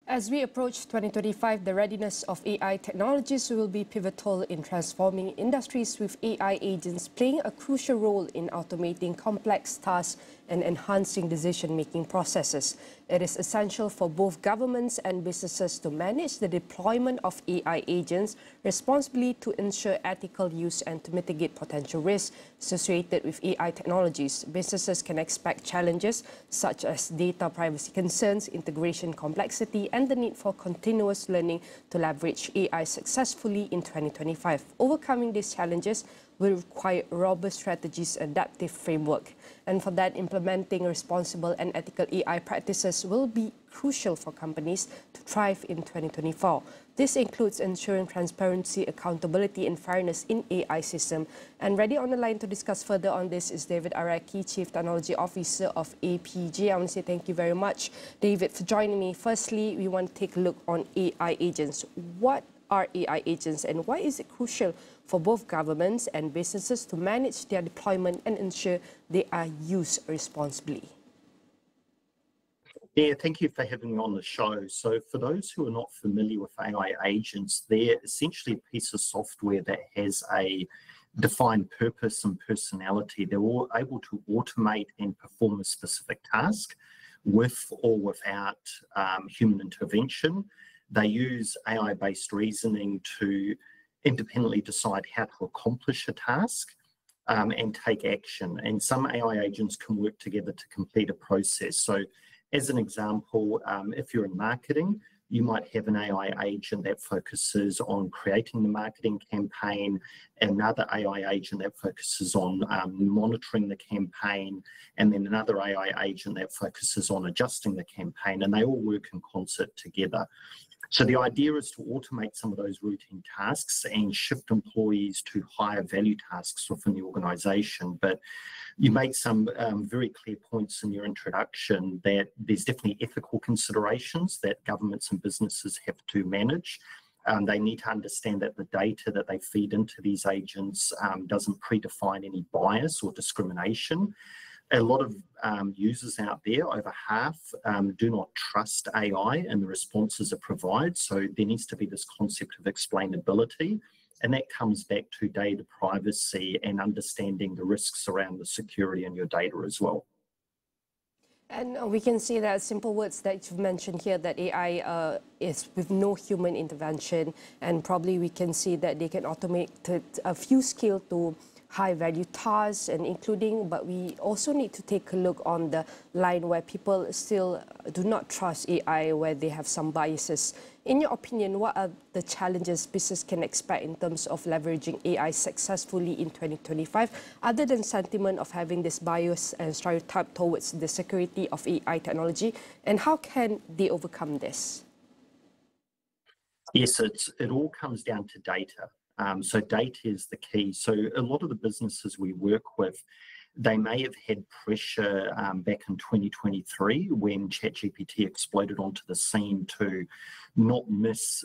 As we approach 2025, the readiness of AI technologies will be pivotal in transforming industries, with AI agents playing a crucial role in automating complex tasks and enhancing decision-making processes. It is essential for both governments and businesses to manage the deployment of AI agents responsibly to ensure ethical use and to mitigate potential risks associated with AI technologies. Businesses can expect challenges such as data privacy concerns, integration complexity, and the need for continuous learning to leverage AI successfully in 2025. Overcoming these challenges will require robust strategies and adaptive framework. And for that, implementing responsible and ethical AI practices will be crucial for companies to thrive in 2024. This includes ensuring transparency, accountability, and fairness in AI system. And ready on the line to discuss further on this is David Irecki, Chief Technology Officer of APJ. I want to say thank you very much, David, for joining me. Firstly, we want to take a look on AI agents. What are AI agents, and why is it crucial for both governments and businesses to manage their deployment and ensure they are used responsibly? Yeah, thank you for having me on the show. So for those who are not familiar with AI agents, they're essentially a piece of software that has a defined purpose and personality. They're all able to automate and perform a specific task with or without human intervention. They use AI-based reasoning to independently decide how to accomplish a task and take action. And some AI agents can work together to complete a process. So as an example, if you're in marketing, you might have an AI agent that focuses on creating the marketing campaign, another AI agent that focuses on monitoring the campaign, and then another AI agent that focuses on adjusting the campaign, and they all work in concert together. So the idea is to automate some of those routine tasks and shift employees to higher value tasks within the organisation. But you made some very clear points in your introduction that there's definitely ethical considerations that governments and businesses have to manage. They need to understand that the data that they feed into these agents doesn't predefine any bias or discrimination. A lot of users out there, over half, do not trust AI and the responses it provides. So there needs to be this concept of explainability. And that comes back to data privacy and understanding the risks around the security in your data as well. And we can see that simple words that you've mentioned here, that AI is with no human intervention, and probably we can see that they can automate a few skills to high-value tasks, and including, but we also need to take a look on the line where people still do not trust AI, where they have some biases. In your opinion, what are the challenges business can expect in terms of leveraging AI successfully in 2025, other than sentiment of having this bias and stereotype towards the security of AI technology, and how can they overcome this? Yes, it all comes down to data. So data is the key. So a lot of the businesses we work with, they may have had pressure back in 2023 when ChatGPT exploded onto the scene to not miss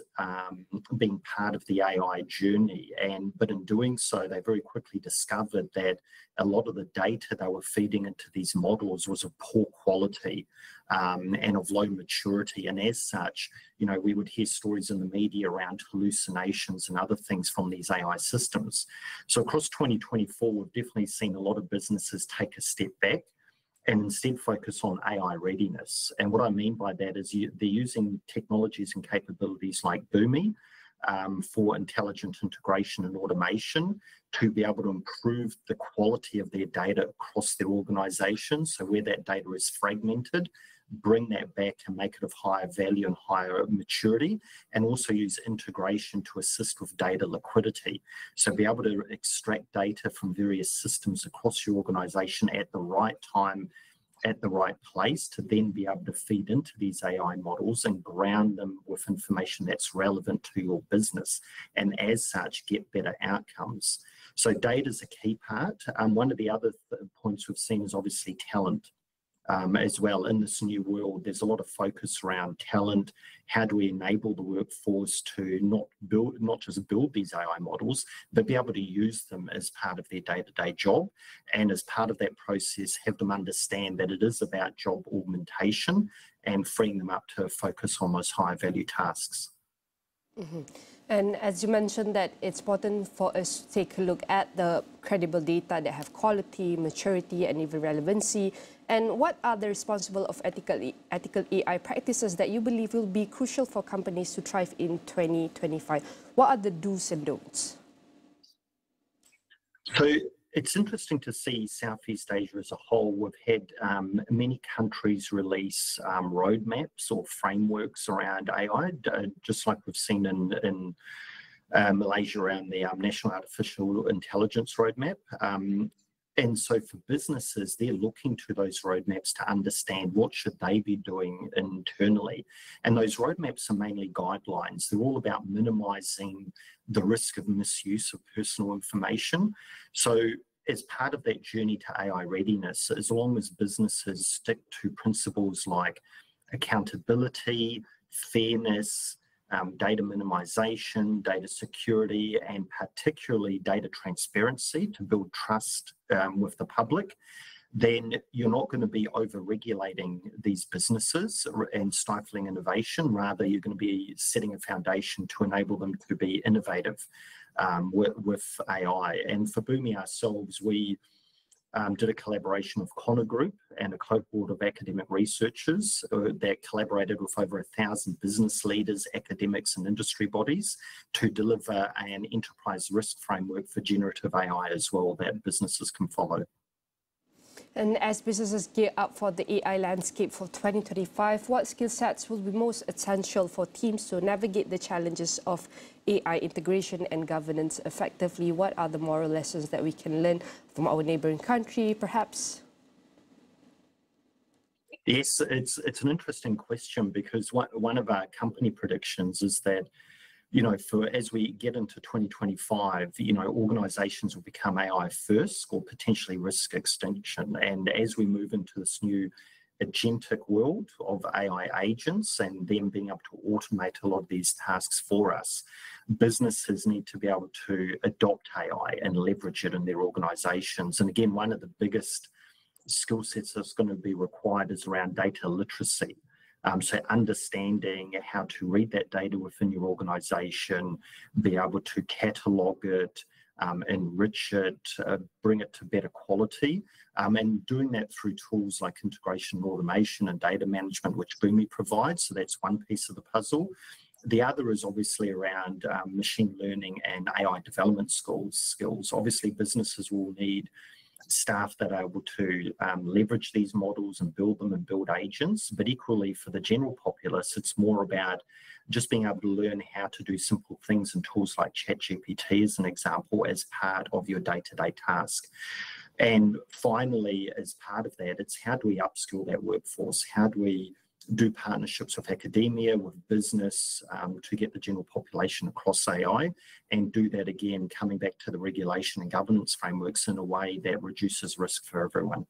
being part of the AI journey. But in doing so, they very quickly discovered that a lot of the data they were feeding into these models was of poor quality and of low maturity. And as such, you know, we would hear stories in the media around hallucinations and other things from these AI systems. So across 2024, we've definitely seen a lot of businesses take a step back and instead focus on AI readiness. And what I mean by that is they're using technologies and capabilities like Boomi for intelligent integration and automation to be able to improve the quality of their data across their organisation. So where that data is fragmented, bring that back and make it of higher value and higher maturity, and also use integration to assist with data liquidity. So be able to extract data from various systems across your organisation at the right time, at the right place, to then be able to feed into these AI models and ground them with information that's relevant to your business, and as such get better outcomes. So data is a key part. One of the other points we've seen is obviously talent. as well in this new world. There's a lot of focus around talent. How do we enable the workforce to not just build these AI models, but be able to use them as part of their day-to-day job, and as part of that process have them understand that it is about job augmentation and freeing them up to focus on those higher value tasks. Mm-hmm. And as you mentioned, that it's important for us to take a look at the credible data that have quality, maturity, and even relevancy. And what are the responsible of ethical AI practices that you believe will be crucial for companies to thrive in 2025? What are the do's and don'ts? So it's interesting to see Southeast Asia as a whole. We've had many countries release roadmaps or frameworks around AI, just like we've seen in Malaysia around the National Artificial Intelligence Roadmap. And so for businesses, they're looking to those roadmaps to understand what should they be doing internally. And those roadmaps are mainly guidelines. They're all about minimizing the risk of misuse of personal information. So as part of that journey to AI readiness, as long as businesses stick to principles like accountability, fairness, data minimization, data security, and particularly data transparency to build trust with the public, then you're not going to be over-regulating these businesses and stifling innovation. Rather, you're going to be setting a foundation to enable them to be innovative with AI. And for Boomi ourselves, we did a collaboration with Connor Group and a cohort of academic researchers that collaborated with over 1,000 business leaders, academics, and industry bodies to deliver an enterprise risk framework for generative AI as well that businesses can follow. And as businesses gear up for the AI landscape for 2025, what skill sets will be most essential for teams to navigate the challenges of AI integration and governance effectively? What are the moral lessons that we can learn from our neighboring country, perhaps? Yes, it's an interesting question, because one of our company predictions is that, you know, as we get into 2025, you know, organizations will become AI first or potentially risk extinction. And as we move into this new agentic world of AI agents and them being able to automate a lot of these tasks for us, businesses need to be able to adopt AI and leverage it in their organizations. And again, one of the biggest skill sets that's going to be required is around data literacy. So understanding how to read that data within your organization, be able to catalog it, enrich it, bring it to better quality, and doing that through tools like integration and automation and data management, which Boomi provides. So that's one piece of the puzzle. The other is obviously around machine learning and AI development skills. Obviously, businesses will need staff that are able to leverage these models and build them and build agents. But equally for the general populace, it's more about just being able to learn how to do simple things and tools like ChatGPT as an example as part of your day-to-day task. And finally, as part of that, it's how do we upskill that workforce? How do we do partnerships with academia, with business, to get the general population across AI, and do that again, coming back to the regulation and governance frameworks in a way that reduces risk for everyone.